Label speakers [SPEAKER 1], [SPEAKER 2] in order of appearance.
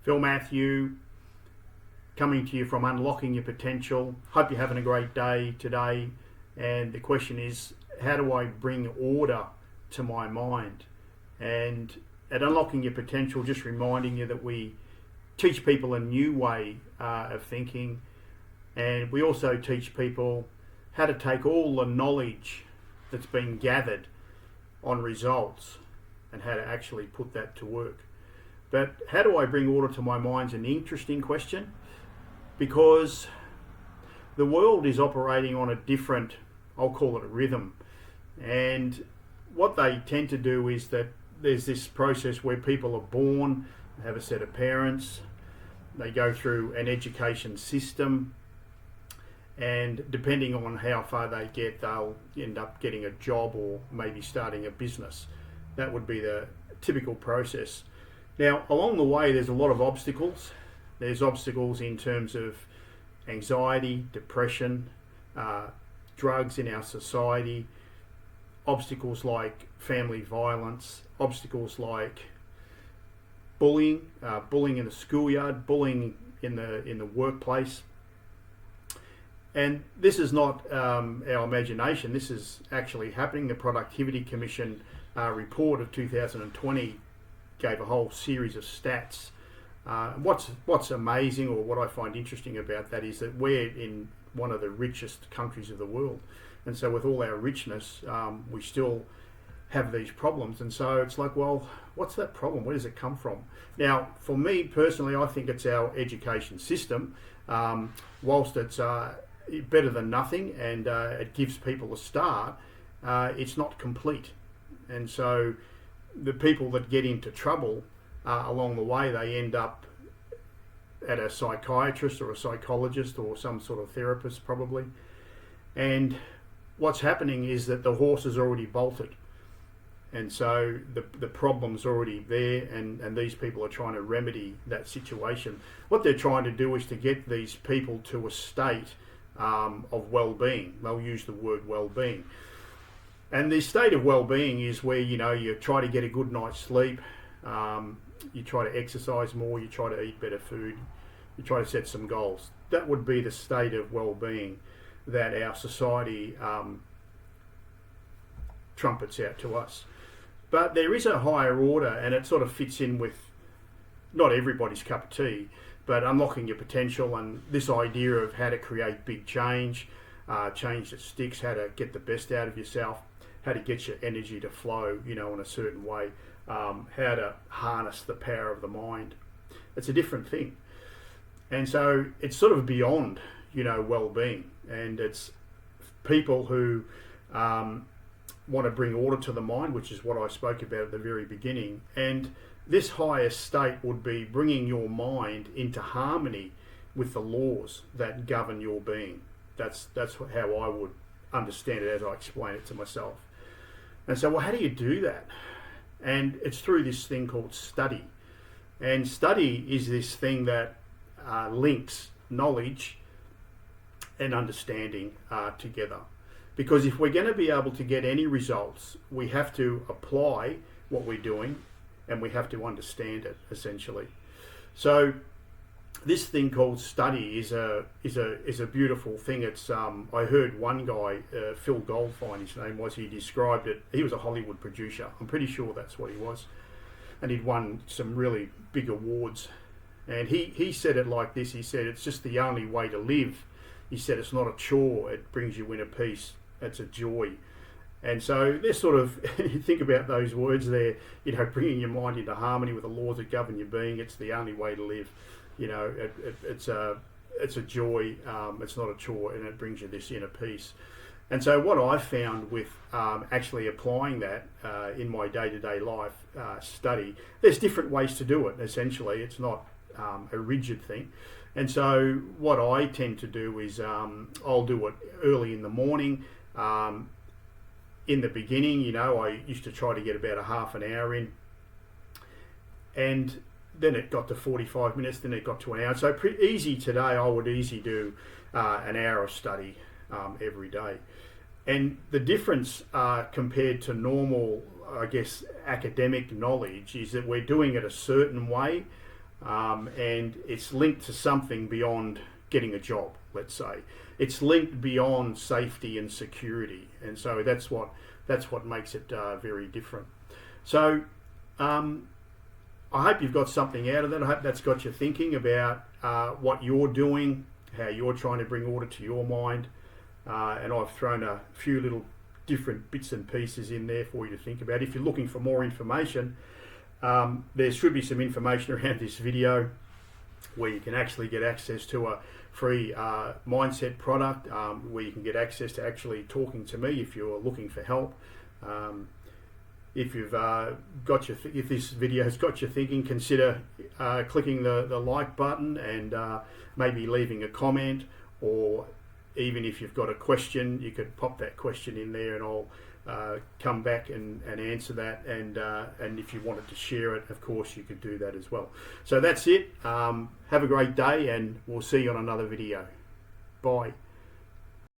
[SPEAKER 1] Phil Matthew, coming to you from Unlocking Your Potential. Hope you're having a great day today. And the question is, how do I bring order to my mind? And at Unlocking Your Potential, just reminding you that we teach people a new way of thinking, and we also teach people how to take all the knowledge that's been gathered on results and how to actually put that to work. But how do I bring order to my mind is an interesting question, because the world is operating on a different, I'll call it a rhythm. And what they tend to do is that there's this process where people are born, have a set of parents, they go through an education system, and depending on how far they get, they'll end up getting a job or maybe starting a business. That would be the typical process. Now, along the way, there's a lot of obstacles. There's obstacles in terms of anxiety, depression, drugs in our society, obstacles like family violence, obstacles like bullying in the schoolyard, bullying in the workplace. And this is not our imagination. This is actually happening. The Productivity Commission report of 2020 gave a whole series of stats. What's amazing, or what I find interesting about that, is that we're in one of the richest countries of the world. And so with all our richness, we still have these problems. And so it's like, well, what's that problem? Where does it come from? Now, for me personally, I think it's our education system. Whilst it's better than nothing and it gives people a start, it's not complete. And so the people that get into trouble along the way, they end up at a psychiatrist or a psychologist or some sort of therapist probably. And what's happening is that the horse is already bolted. And so the problem's already there, and these people are trying to remedy that situation. What they're trying to do is to get these people to a state of well-being. They'll use the word well-being. And the state of well-being is where, you try to get a good night's sleep, you try to exercise more, you try to eat better food, you try to set some goals. That would be the state of well-being that our society trumpets out to us. But there is a higher order, and it sort of fits in with not everybody's cup of tea, but unlocking your potential and this idea of how to create big change, change that sticks, how to get the best out of yourself, how to get your energy to flow, in a certain way, how to harness the power of the mind. It's a different thing. And so it's sort of beyond, well-being. And it's people who want to bring order to the mind, which is what I spoke about at the very beginning. And this higher state would be bringing your mind into harmony with the laws that govern your being. That's how I would understand it as I explain it to myself. And so, well, how do you do that? And it's through this thing called study. And study is this thing that links knowledge and understanding together. Because if we're going to be able to get any results, we have to apply what we're doing, and we have to understand it, essentially. So this thing called study is a beautiful thing. It's I heard one guy, Phil Goldfine, his name was, he described it. He was a Hollywood producer. I'm pretty sure that's what he was, and he'd won some really big awards. And he said it like this. He said, it's just the only way to live. He said, it's not a chore. It brings you inner peace. It's a joy. And so there's sort of, you think about those words there, bringing your mind into harmony with the laws that govern your being. It's the only way to live. It's a joy. It's not a chore, and it brings you this inner peace. And so what I found with actually applying that in my day-to-day life study, there's different ways to do it, essentially. It's not a rigid thing. And so what I tend to do is I'll do it early in the morning. In the beginning, I used to try to get about a half an hour in. And then it got to 45 minutes, then it got to an hour. So pretty easy today, I would easily do an hour of study every day. And the difference compared to normal, I guess, academic knowledge is that we're doing it a certain way. and it's linked to something beyond getting a job, let's say. It's linked beyond safety and security, and so that's what makes it very different. So I hope you've got something out of that. I hope that's got you thinking about what you're doing, how you're trying to bring order to your mind, and I've thrown a few little different bits and pieces in there for you to think about. If you're looking for more information, there should be some information around this video where you can actually get access to a free mindset product, where you can get access to actually talking to me if you're looking for help. If you've if this video has got you thinking, consider clicking the like button and maybe leaving a comment, or even if you've got a question, you could pop that question in there and I'll come back and answer that, and if you wanted to share it, of course you could do that as well. So that's it. Have a great day, and we'll see you on another video. Bye.